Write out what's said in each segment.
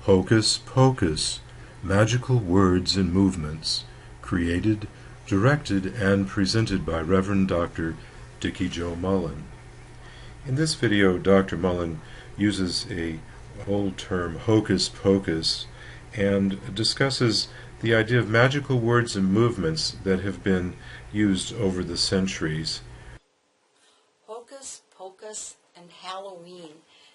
Hocus Pocus, Magical Words and Movements, created, directed, and presented by Reverend Dr. Dickie Joe Mullen. In this video, Dr. Mullen uses an old term, hocus pocus, and discusses the idea of magical words and movements that have been used over the centuries. Hocus Pocus and Halloween.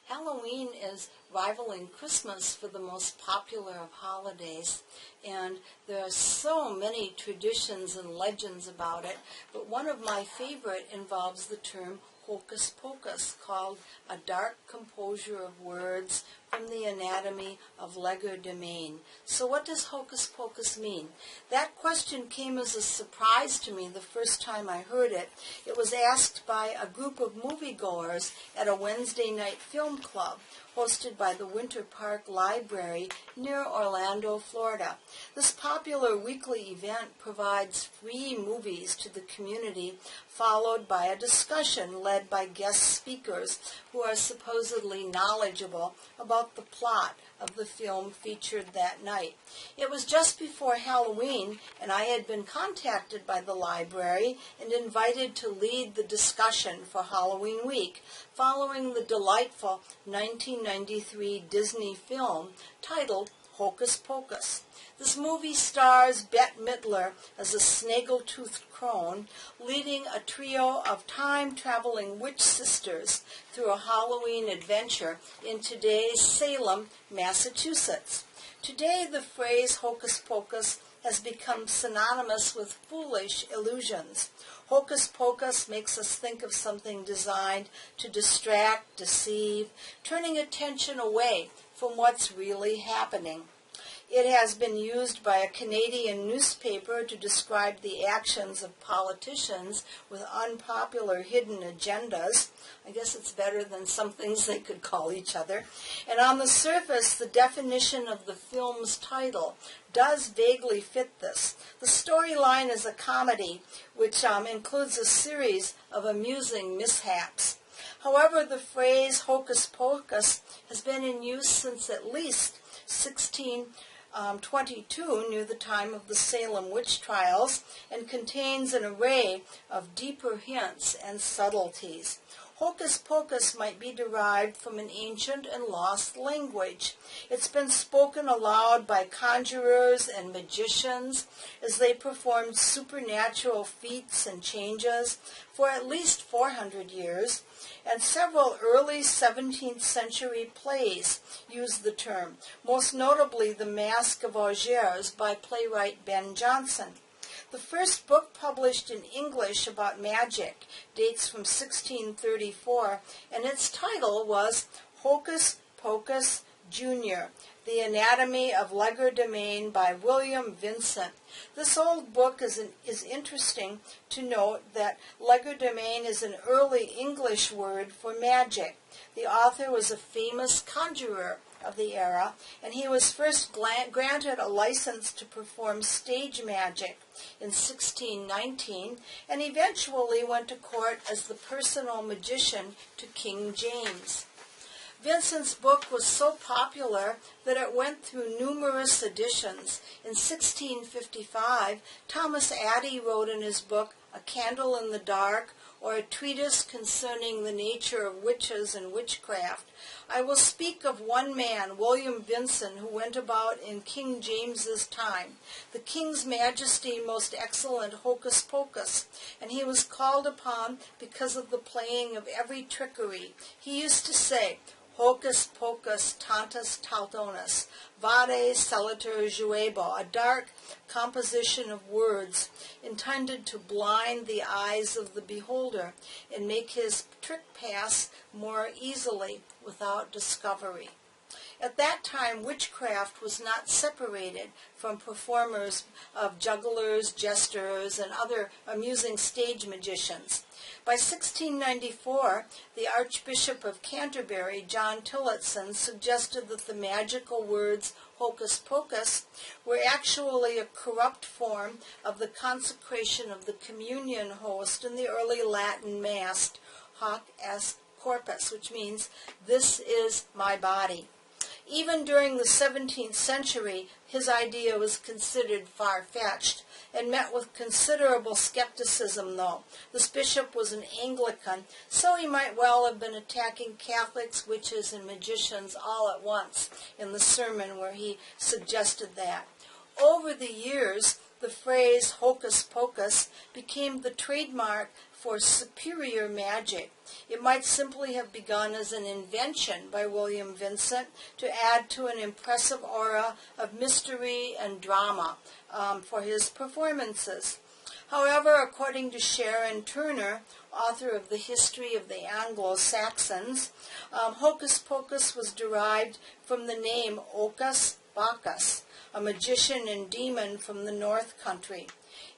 Halloween is rivaling Christmas for the most popular of holidays, and there are so many traditions and legends about it, but one of my favorite involves the term Hocus Pocus, called a dark composure of words from the anatomy of legerdemain. So what does Hocus Pocus mean? That question came as a surprise to me the first time I heard it. It was asked by a group of moviegoers at a Wednesday night film club hosted by the Winter Park Library near Orlando, Florida. This popular weekly event provides free movies to the community, followed by a discussion led by guest speakers who are supposedly knowledgeable about the plot of the film featured that night. It was just before Halloween, and I had been contacted by the library and invited to lead the discussion for Halloween week, following the delightful 1993 Disney film titled Hocus Pocus. This movie stars Bette Midler as a snaggle-toothed crone, leading a trio of time-traveling witch sisters through a Halloween adventure in today's Salem, Massachusetts. Today, the phrase Hocus Pocus has become synonymous with foolish illusions. Hocus Pocus makes us think of something designed to distract, deceive, turning attention away from what's really happening. It has been used by a Canadian newspaper to describe the actions of politicians with unpopular hidden agendas. I guess it's better than some things they could call each other. And on the surface, the definition of the film's title does vaguely fit this. The storyline is a comedy, which includes a series of amusing mishaps. However, the phrase Hocus Pocus has been in use since at least 1622, near the time of the Salem witch trials, and contains an array of deeper hints and subtleties. Hocus Pocus might be derived from an ancient and lost language. It's been spoken aloud by conjurers and magicians as they performed supernatural feats and changes for at least 400 years, and several early 17th century plays used the term, most notably The Mask of Augiers by playwright Ben Jonson. The first book published in English about magic dates from 1634, and its title was Hocus Pocus Jr., The Anatomy of Legerdemain by William Vincent. This old book is interesting to note that legerdemain is an early English word for magic. The author was a famous conjurer of the era, and he was first granted a license to perform stage magic in 1619, and eventually went to court as the personal magician to King James. Vincent's book was so popular that it went through numerous editions. In 1655, Thomas Addy wrote in his book A Candle in the Dark, or a treatise concerning the nature of witches and witchcraft. I will speak of one man, William Vincent, who went about in King James's time, the King's Majesty most excellent Hocus Pocus, and he was called upon because of the playing of every trickery. He used to say, Hocus Pocus tantus tautonis, vade celiter juebo, a dark composition of words intended to blind the eyes of the beholder and make his trick pass more easily without discovery. At that time, witchcraft was not separated from performers of jugglers, jesters, and other amusing stage magicians. By 1694, the Archbishop of Canterbury, John Tillotson, suggested that the magical words hocus pocus were actually a corrupt form of the consecration of the communion host in the early Latin Mass, hoc est corpus, which means, this is my body. Even during the 17th century, his idea was considered far-fetched and met with considerable skepticism, though. This bishop was an Anglican, so he might well have been attacking Catholics, witches, and magicians all at once in the sermon where he suggested that. Over the years, the phrase hocus pocus became the trademark for superior magic. It might simply have begun as an invention by William Vincent to add to an impressive aura of mystery and drama for his performances. However, according to Sharon Turner, author of The History of the Anglo-Saxons, hocus pocus was derived from the name Hocus Pocus, a magician and demon from the North Country.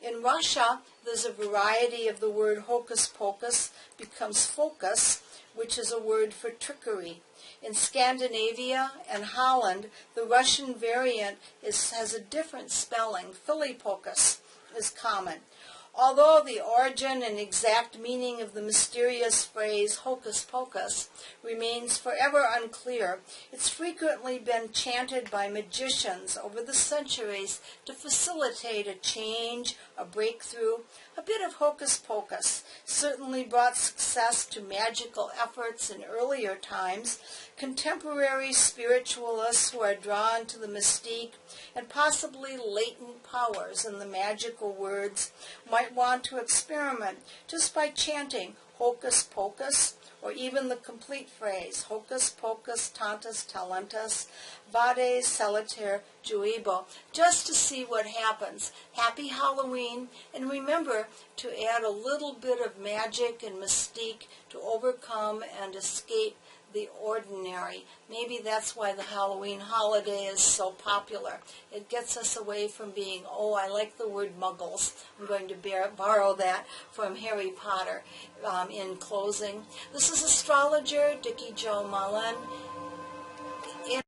In Russia, there's a variety of the word hocus pocus becomes focus, which is a word for trickery. In Scandinavia and Holland, the Russian variant has a different spelling. Philipocus is common. Although the origin and exact meaning of the mysterious phrase hocus pocus remains forever unclear, it's frequently been chanted by magicians over the centuries to facilitate a change, a breakthrough. A bit of hocus pocus certainly brought success to magical efforts in earlier times. Contemporary spiritualists who are drawn to the mystique and possibly latent powers in the magical words might want to experiment just by chanting hocus pocus, or even the complete phrase hocus pocus tantus talentus vade celiter juibo, just to see what happens. Happy Halloween, and remember to add a little bit of magic and mystique to overcome and escape the ordinary. Maybe that's why the Halloween holiday is so popular. It gets us away from being, oh, I like the word muggles. I'm going to borrow that from Harry Potter in closing. This is astrologer Dickie Jo Mullen.